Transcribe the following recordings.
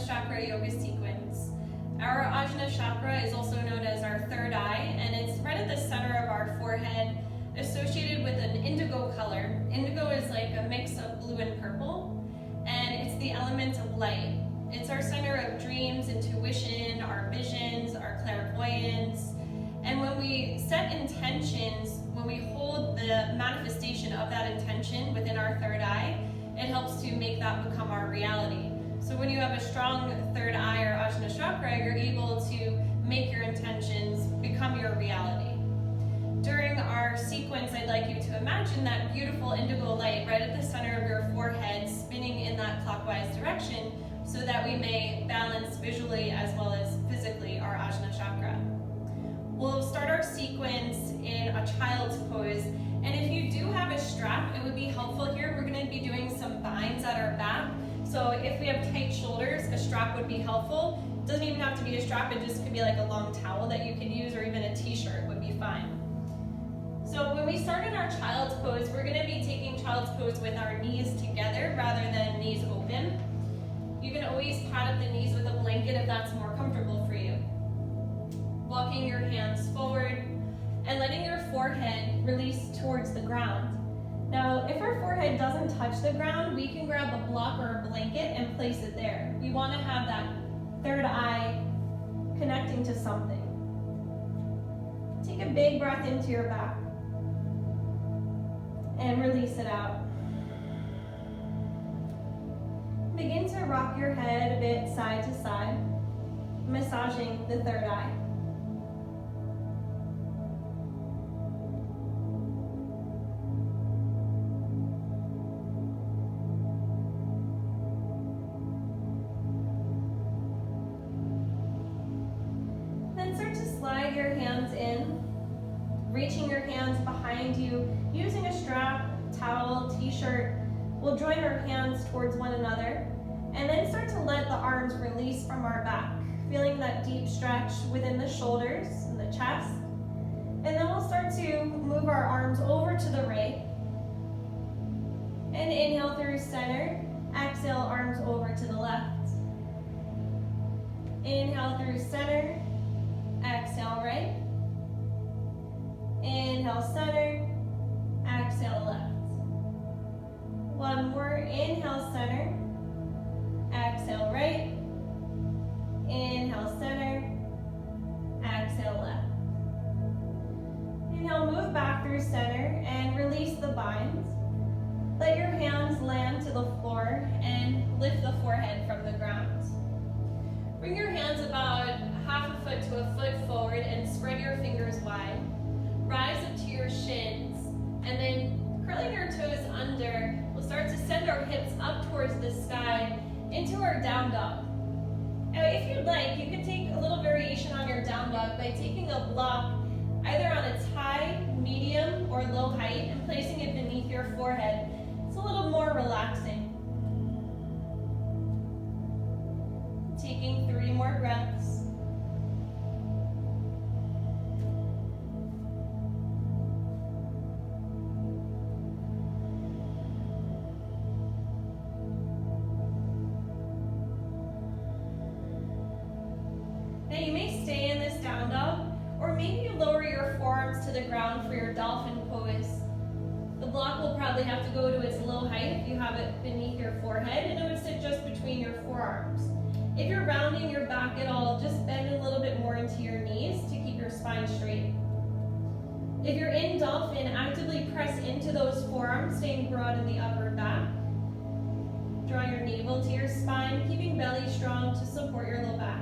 chakra yoga sequence. Our Ajna chakra is also known as our third eye, and it's right at the center of our forehead, associated with an indigo color. Indigo is like a mix of blue and purple, and it's the element of light. It's our center of dreams, intuition, our visions, our clairvoyance. And when we set intentions, when we hold the manifestation of that intention within our third eye, it helps to make that become our reality. So when you have a strong third eye or Ajna chakra, you're able to make your intentions become your reality. During our sequence, I'd like you to imagine that beautiful indigo light right at the center of your forehead, spinning in that clockwise direction, so that we may balance visually as well as physically our Ajna chakra. We'll start our sequence in a child's pose, and if you do have a strap, it would be helpful here. We're going to be doing some binds at our back. So if we have tight shoulders, a strap would be helpful. It doesn't even have to be a strap, it just could be like a long towel that you could use, or even a t-shirt would be fine. So when we start in our child's pose, we're going to be taking child's pose with our knees together rather than knees open. You can always pad up the knees with a blanket if that's more comfortable for you. Walking your hands forward and letting your forehead release towards the ground. Now, if our forehead doesn't touch the ground, we can grab a block or a blanket and place it there. We want to have that third eye connecting to something. Take a big breath into your back and release it out. Begin to rock your head a bit side to side, massaging the third eye. Then start to slide your hands in, reaching your hands behind you, using a strap, towel, t-shirt. We'll join our hands towards one another, and then start to let the arms release from our back, feeling that deep stretch within the shoulders and the chest. And then we'll start to move our arms over to the right. And inhale through center, exhale arms over to the left. Inhale through center, exhale right. Inhale center, exhale left. One more, inhale center, exhale right, inhale center, exhale left. Inhale, move back through center and release the binds. Let your hands land to the floor and lift the forehead from the ground. Bring your hands about half a foot to a foot forward and spread your fingers wide. Rise up to your shins, and then curling your toes under, we'll start to send our hips up towards the sky into our down dog. Now, if you'd like, you can take a little variation on your down dog by taking a block either on its high, medium, or low height and placing it beneath your forehead. It's a little more relaxing. Taking 3 more breaths. Now you may stay in this down dog, or maybe you lower your forearms to the ground for your dolphin pose. The block will probably have to go to its low height if you have it beneath your forehead, and it would sit just between your forearms. If you're rounding your back at all, just bend a little bit more into your knees to keep your spine straight. If you're in dolphin, actively press into those forearms, staying broad in the upper back. Draw your navel to your spine, keeping belly strong to support your low back.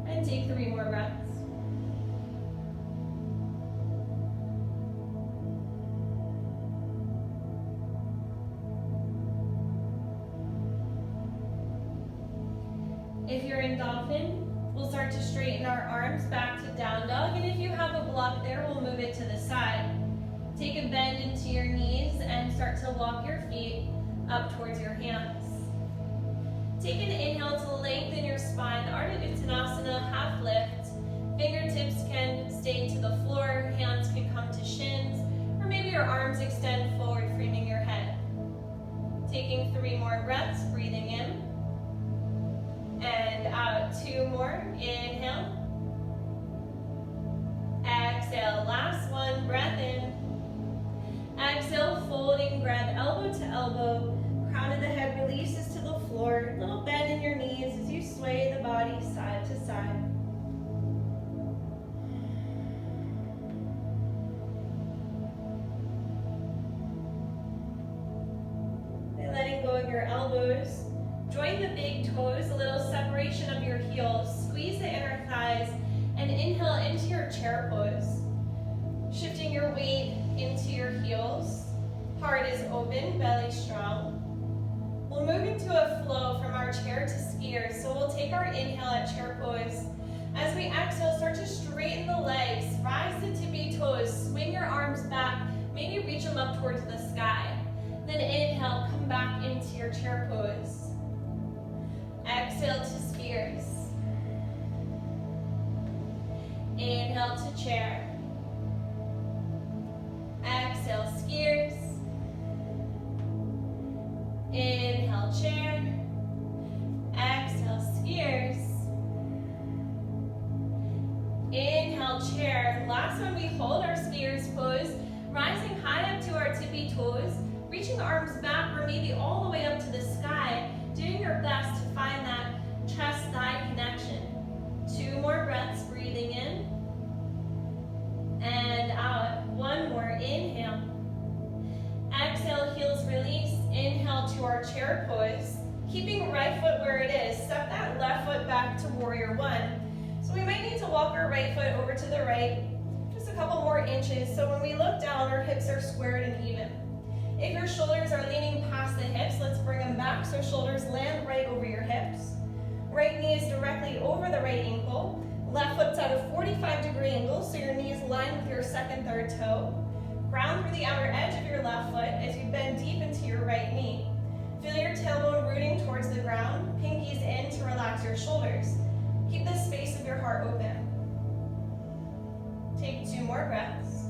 And take 3 more breaths. If you're in dolphin, we'll start to straighten our arms back to down dog, and if you have a block there, we'll move it to the side. Take a bend into your knees and start to walk your feet up towards your hands. Take an inhale to lengthen your spine, Ardha Uttanasana, half lift. Fingertips can stay to the floor, hands can come to shins, or maybe your arms extend forward, framing your head. Taking 3 more breaths, breathing in. And out. 2 more. Inhale. Exhale. Last one. Breath in. Exhale, folding, grab elbow to elbow. Crown of the head releases to the floor. Little bend in your knees as you sway the body side to side. And letting go of your elbows. Join the big toes, a little separation of your heels. Squeeze the inner thighs and inhale into your chair pose. Shifting your weight into your heels. Heart is open, belly strong. We'll move into a flow from our chair to skiers. So we'll take our inhale at chair pose. As we exhale, start to straighten the legs. Rise the tippy toes. Swing your arms back. Maybe reach them up towards the sky. Then inhale, come back into your chair pose. Exhale to skiers. Inhale to chair. Exhale, skiers. Inhale, chair. Exhale, skiers. Inhale, chair. Last one, we hold our skiers pose, rising high up to our tippy toes, reaching arms back or maybe all the way up to the sky, doing your best to find that chest-thigh connection. 2 more breaths, breathing in. And out. 1 more. Inhale. Exhale, heels release. Inhale to our chair pose. Keeping right foot where it is. Step that left foot back to warrior 1. So we might need to walk our right foot over to the right. Just a couple more inches. So when we look down, our hips are squared and even. If your shoulders are leaning past the hips, let's bring them back so shoulders land right over your hips. Right knee is directly over the right ankle. Left foot's at a 45-degree angle, so your knee is lined with your second, third toe. Ground through the outer edge of your left foot as you bend deep into your right knee. Feel your tailbone rooting towards the ground, pinkies in to relax your shoulders. Keep the space of your heart open. Take 2 more breaths.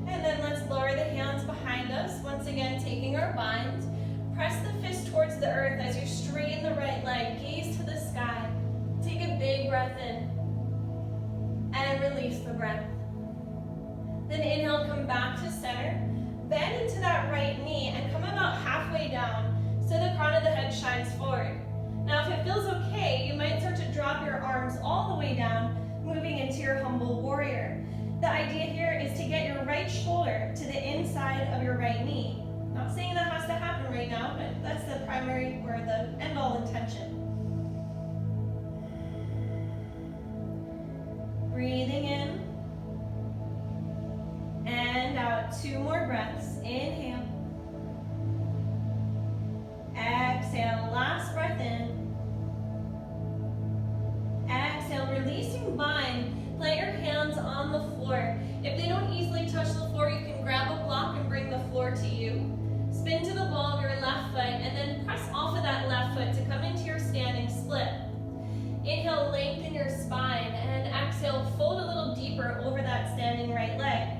And then let's lower the hands behind us. Once again, taking our bind. Press the fist towards the earth as you straighten the right leg. Gaze to the sky. Take a big breath in. And release the breath. Then inhale, come back to center. Bend into that right knee and come about halfway down so the crown of the head shines forward. Now if it feels okay, you might start to drop your arms all the way down, moving into your humble warrior. The idea here is to get your right shoulder to the inside of your right knee. Not saying that has to happen right now, but that's the primary or the end-all intention. Breathing in. And out. 2 more breaths. Inhale. Exhale. Last breath in. Exhale. Releasing bind. Plant your hands on the floor. If they don't easily touch the floor, you can grab a block and bring the floor to you. Spin to the ball of your left foot and then press off of that left foot to come into your standing split. Inhale, lengthen your spine, and exhale, fold a little deeper over that standing right leg.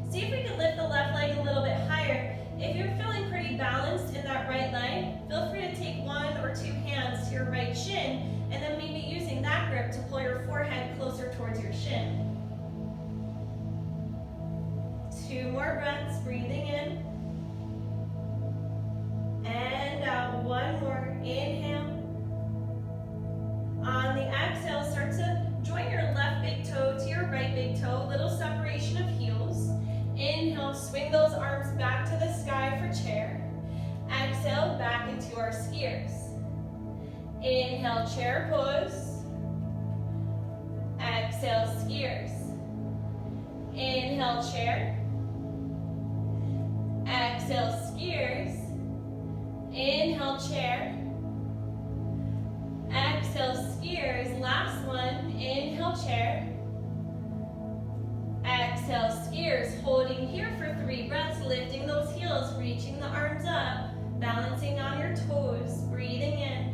See if we can lift the left leg a little bit higher. If you're feeling pretty balanced in that right leg, feel free to take 1 or 2 hands to your right shin, and then maybe using that grip to pull your forehead closer towards your shin. 2 more breaths, breathing in. And out. 1 more. Inhale. On the exhale, start to join your left big toe to your right big toe, little separation of heels. Inhale, swing those arms back to the sky for chair. Exhale, back into our skiers. Inhale, chair pose. Exhale, skiers. Inhale, chair. Exhale, skiers. Inhale, chair. Exhale, skiers. Last one. Inhale, chair. Exhale, skiers. Holding here for 3 breaths, lifting those heels, reaching the arms up, balancing on your toes, breathing in.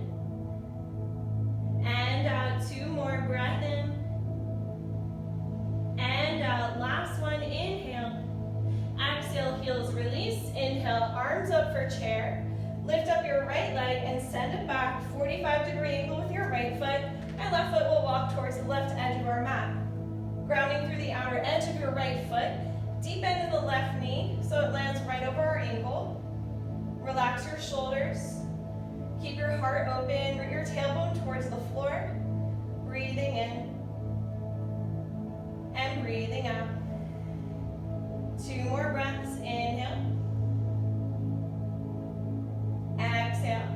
And out. 2 more. Breath in. And out. Last one. Inhale. Exhale, heels release. Inhale, arms up for chair. Lift up your right leg and send it back, 45-degree angle with your right foot, and left foot will walk towards the left edge of our mat. Grounding through the outer edge of your right foot, deep end of the left knee so it lands right over our ankle. Relax your shoulders. Keep your heart open, root your tailbone towards the floor. Breathing in and breathing out. 2 more breaths. Inhale. Exhale.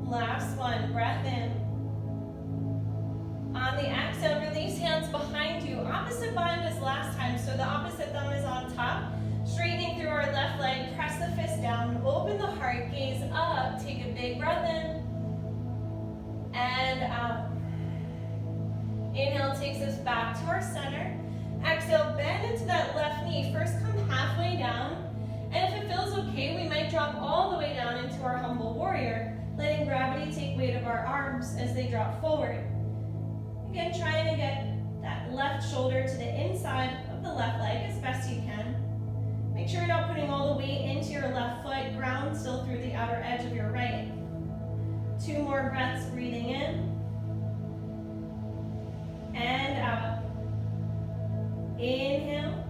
Last one. Breath in. On the exhale, release hands behind you. Opposite bind as last time, so the opposite thumb is on top. Straightening through our left leg, press the fist down, open the heart, gaze up, take a big breath in, and out. Inhale takes us back to our center. Exhale, bend into that left knee. First come halfway down, and if it feels okay, we might drop all the way down into our humble warrior, letting gravity take weight of our arms as they drop forward. Again, trying to get that left shoulder to the inside of the left leg as best you can. Make sure you're not putting all the weight into your left foot, ground still through the outer edge of your right. 2 more breaths, breathing in and out. Inhale.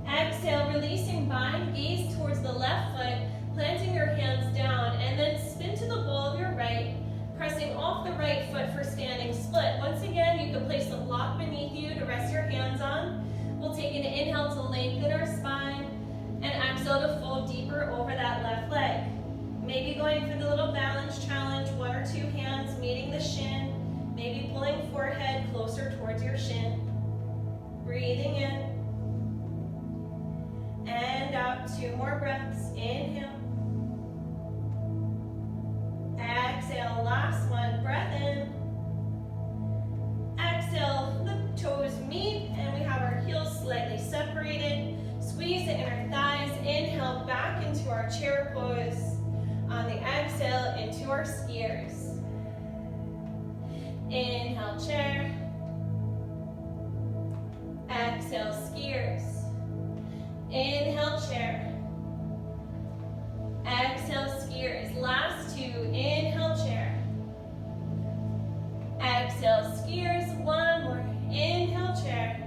Exhale, releasing bind, gaze towards the left foot, planting your hands down, and then spin to the ball of your right, pressing off the right foot for standing split. Once again, you can place the block beneath you to rest your hands on. We'll take an inhale to lengthen our spine, and exhale to fold deeper over that left leg. Maybe going for the little balance challenge, 1 or 2 hands meeting the shin, maybe pulling forehead closer towards your shin. Breathing in and out. 2 more breaths. Inhale. Exhale, last one. Breath in. Exhale, the toes meet and we have our heels slightly separated. Squeeze the inner thighs. Inhale back into our chair pose. On the exhale, into our skiers. Inhale, chair. Exhale, skiers. Inhale, chair. Exhale, skiers. Last 2. Inhale, chair. Exhale, skiers. 1 more. Inhale, chair.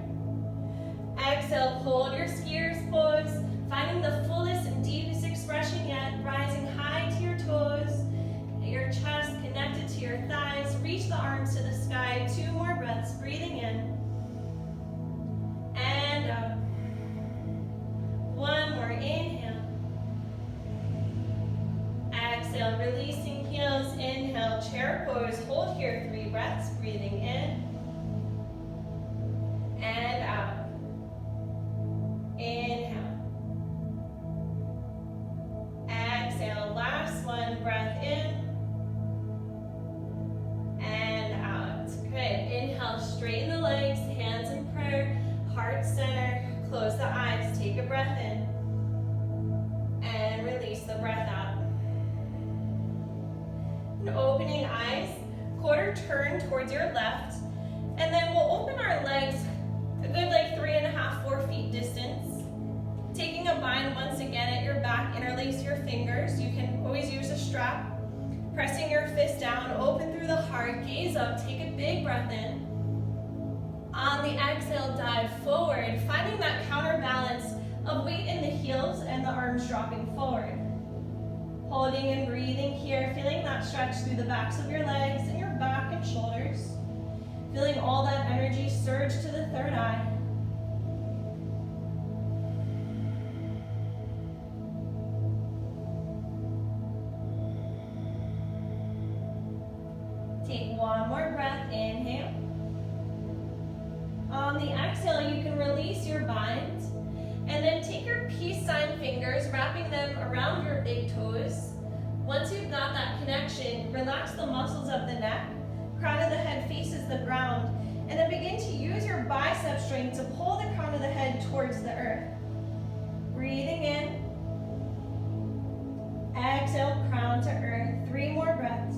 Exhale, hold your skiers pose, finding the fullest and deepest expression yet, rising high to your toes, your chest connected to your thighs. Reach the arms to the sky. 2 more breaths, breathing in and out. 1 more. Inhale. Exhale, releasing heels. Inhale, chair pose. Hold here 3 breaths, breathing in and out. Inhale. Exhale, last one. Breath in and out. Good. Inhale, straighten the legs, hands in prayer, heart center. Close the eyes, take a breath in and release the breath out. And opening eyes, quarter turn towards your left, and then we'll open our legs a good 3.5, 4 feet distance. Taking a bind once again at your back, interlace your fingers. You can always use a strap. Pressing your fist down, open through the heart, gaze up, take a big breath in. On the exhale, dive forward, finding that counterbalance of weight in the heels and the arms dropping forward. Holding and breathing here, feeling that stretch through the backs of your legs and your back and shoulders. Feeling all that energy surge to the third eye. Take 1 more breath, inhale. On the exhale, you can release your bind, and then take your peace sign fingers, wrapping them around your big toes. Once you've got that connection, relax the muscles of the neck, crown of the head faces the ground, and then begin to use your bicep strength to pull the crown of the head towards the earth. Breathing in, exhale, crown to earth. 3 more breaths.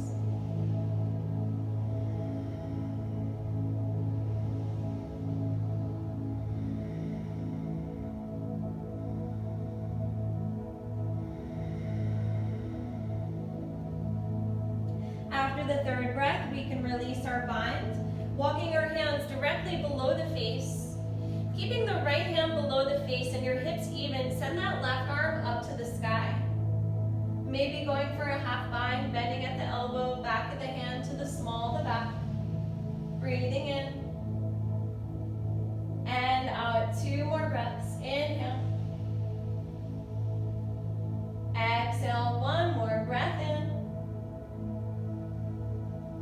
the third breath, we can release our bind, walking our hands directly below the face. Keeping the right hand below the face and your hips even, send that left arm up to the sky. Maybe going for a half bind, bending at the elbow, back of the hand to the small of the back. Breathing in. And out, 2 more breaths. Inhale. Exhale, 1 more breath in.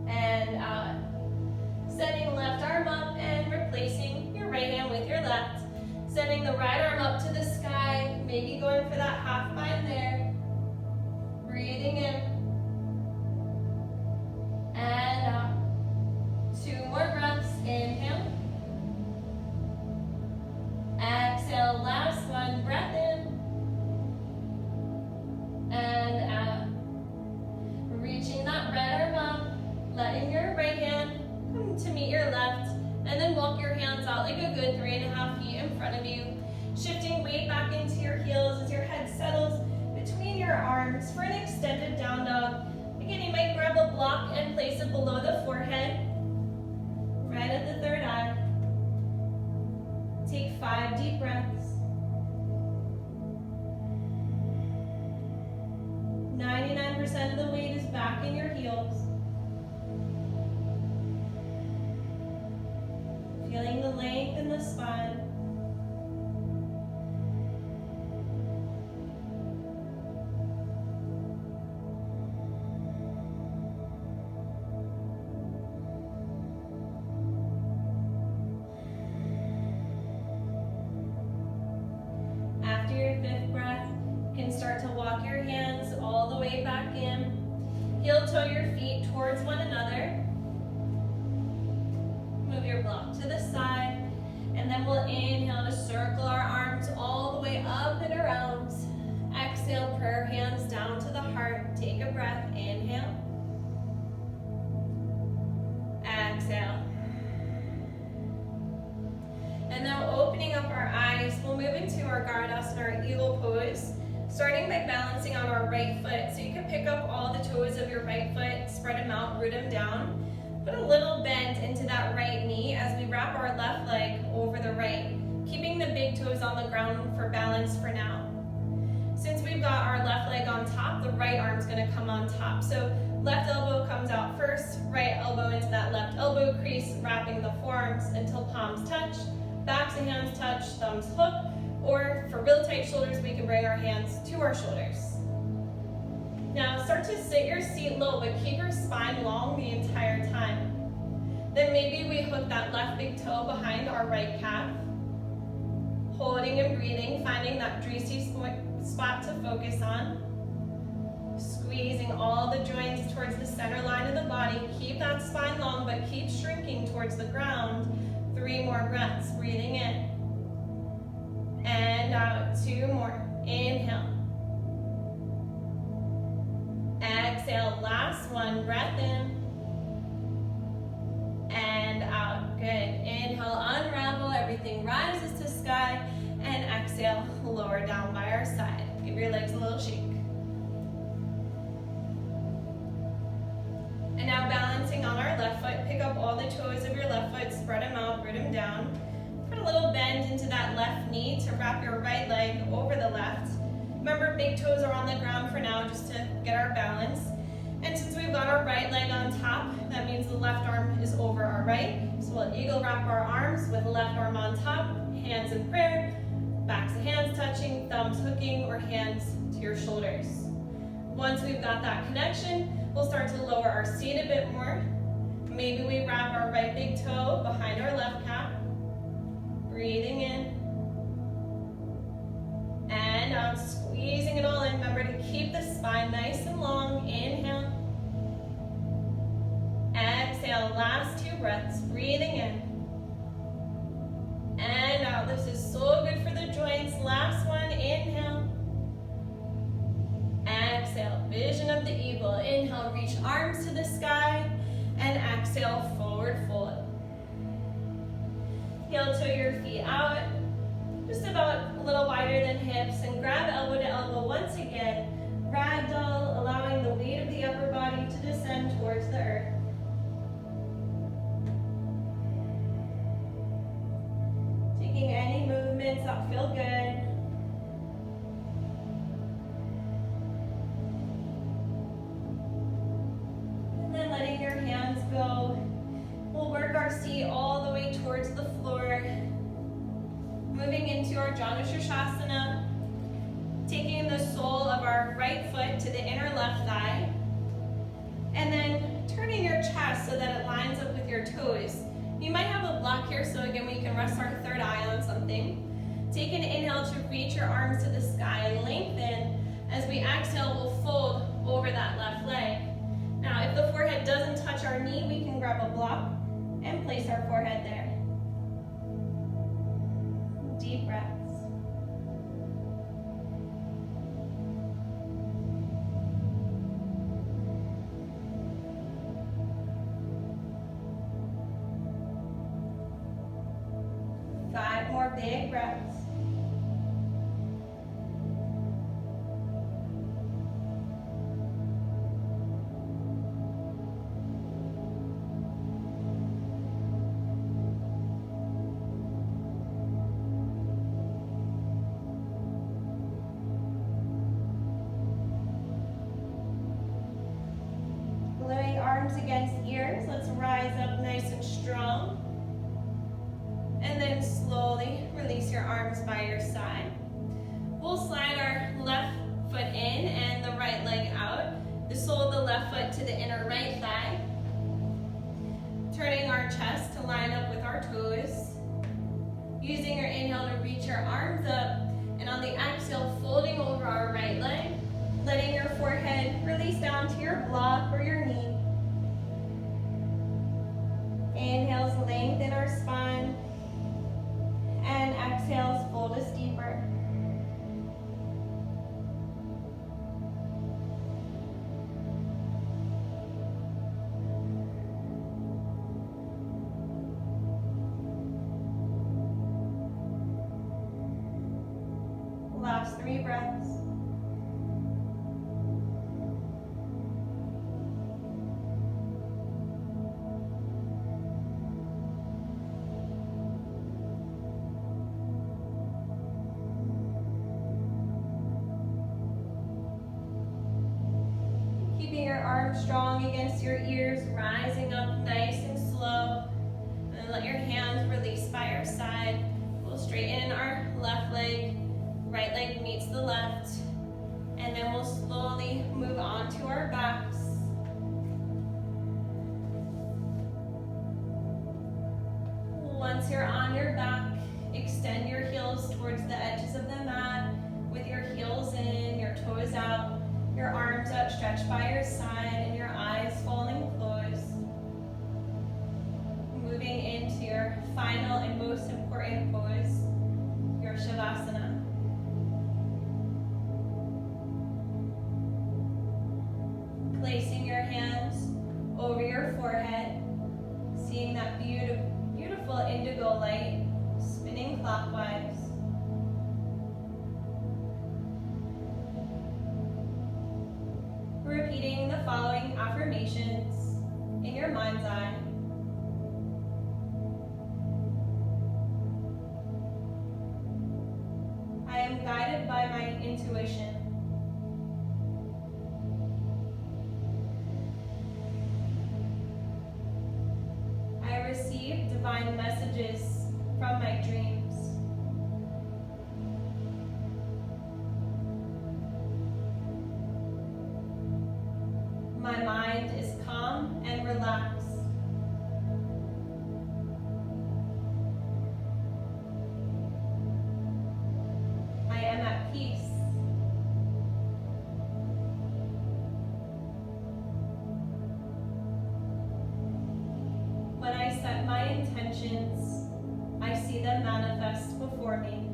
And out. Sending left arm up and replacing your right hand with your left. Sending the right arm up to the sky, maybe going for that half bind there. Breathing in. And out. 2 more breaths. Inhale. Exhale, last one, breath in. And out. Reaching that right arm up, letting your right hand come to meet your left, and then walk your hands out like a good 3.5 feet in front of you. Shifting weight back into your heels as your head settles between your arms for an extended down dog. Again, you might grab a block and place it below the forehead, right at the third eye. Take 5 deep breaths. 99% of the weight is back in your heels. Feeling the length in the spine. After your 5th breath, you can start to walk your hands all the way back in. Heel toe your feet towards one another. Move your block to the side, and then we'll inhale to circle our arms all the way up and around. Exhale, prayer hands down to the heart. Take a breath. Inhale. Exhale. And now opening up our eyes, we'll move into our Gardasana, our eagle pose, starting by balancing on our right foot. So you can pick up all the toes of your right foot, spread them out, root them down. Put a little bend into that right knee as we wrap our left leg over the right, keeping the big toes on the ground for balance for now. Since we've got our left leg on top, the right arm's gonna come on top. So left elbow comes out first, right elbow into that left elbow crease, wrapping the forearms until palms touch, backs of hands touch, thumbs hook, or for real tight shoulders, we can bring our hands to our shoulders. Now start to sit your seat low, but keep your spine long the entire time. Then maybe we hook that left big toe behind our right calf. Holding and breathing, finding that juicy spot to focus on. Squeezing all the joints towards the center line of the body. Keep that spine long, but keep shrinking towards the ground. 3 more breaths, breathing in. And out, 2 more. Inhale. Exhale, last one, breath in. And out, good. Inhale, unravel, everything rises to sky. And exhale, lower down by our side. Give your legs a little shake. And now balancing on our left foot, pick up all the toes of your left foot, spread them out, root them down. Put a little bend into that left knee to wrap your right leg over the left. Remember, big toes are on the ground for now just to get our balance. And since we've got our right leg on top, that means the left arm is over our right. So we'll eagle wrap our arms with the left arm on top, hands in prayer, backs of hands touching, thumbs hooking, or hands to your shoulders. Once we've got that connection, we'll start to lower our seat a bit more. Maybe we wrap our right big toe behind our left calf. Breathing in. And out, squeezing it all in. Remember to keep the spine nice and long. Inhale. Exhale, last 2 breaths. Breathing in. And out. This is so good for the joints. Last one, inhale. Exhale, vision of the eagle. Inhale, reach arms to the sky. And exhale, forward fold. Heel toe your feet out, just about a little wider than hips, and grab elbow to elbow once again. ragdoll, allowing the weight of the upper body to descend towards the earth. Taking any movements that feel good. And then letting your hands go. We'll work our seat all the way towards the floor. Moving into our AjnA, taking the sole of our right foot to the inner left thigh, and then turning your chest so that it lines up with your toes. You might have a block here, so again, we can rest our third eye on something. Take an inhale to reach your arms to the sky and lengthen. As we exhale, we'll fold over that left leg. Now, if the forehead doesn't touch our knee, we can grab a block and place our forehead there. Deep breaths. Five more big breaths. Gluing arms against ears. Let's rise up nice and strong. And then slowly release your arms by your side. We'll slide our left foot in and the right leg out. The sole of the left foot to the inner right thigh. Turning our chest to line up with our toes. Using your inhale to reach your arms up. And on the exhale, folding over our right leg. Letting your forehead release down to your block or your knee. Inhales, lengthen our spine. And exhales, fold us deeper. Last 3 breaths. Strong against your ears, rising up nice and slow. And then let your hands release by your side. We'll straighten our left leg, right leg meets the left. And then we'll slowly move on to our backs. Once you're on your back, extend your heels towards the edges of the mat with your heels in, your toes out. Your arms outstretched by your side and your eyes falling closed. Moving into your final and most important pose, your Shavasana. Placing your hands over your forehead, seeing that beautiful indigo light spinning clockwise. Repeating the following affirmations in your mind's eye. I am guided by my intuition. I receive divine messages from my dreams. My mind is calm and relaxed. I am at peace. When I set my intentions, I see them manifest before me.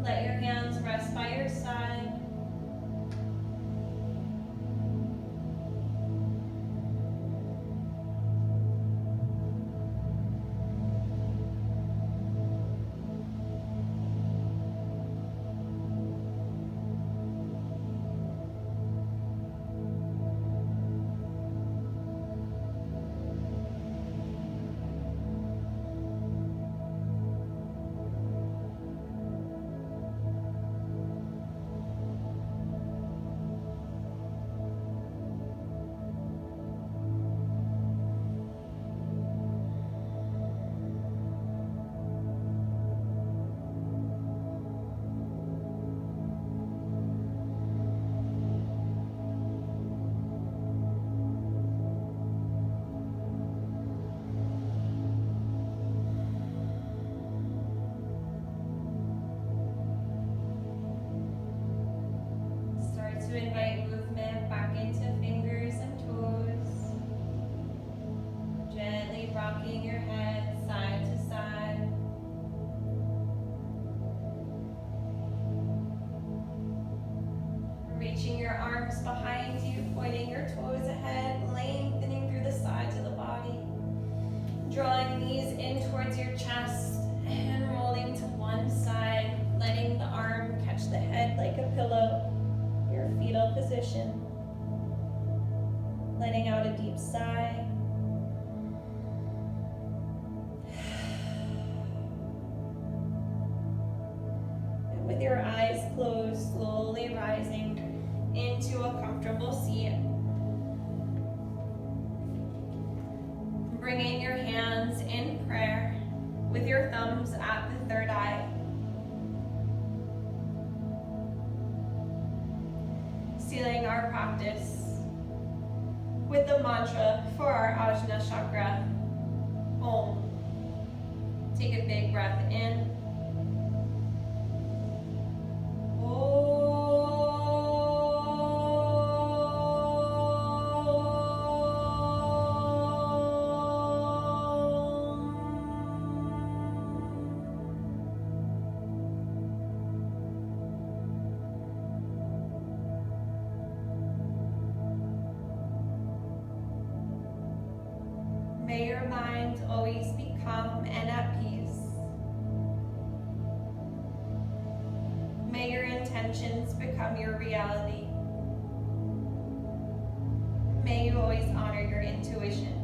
Let your hands rest by your side. arms behind you, pointing your toes ahead, lengthening through the sides of the body. Drawing knees in towards your chest and rolling to one side, letting the arm catch the head like a pillow, your fetal position. Letting out a deep sigh. And with your eyes closed, slowly rising into a comfortable seat. Bringing your hands in prayer with your thumbs at the third eye. Sealing our practice with the mantra for our Ajna chakra, Om. Take a big breath in. May your mind always be calm and at peace. May your intentions become your reality. May you always honor your intuition.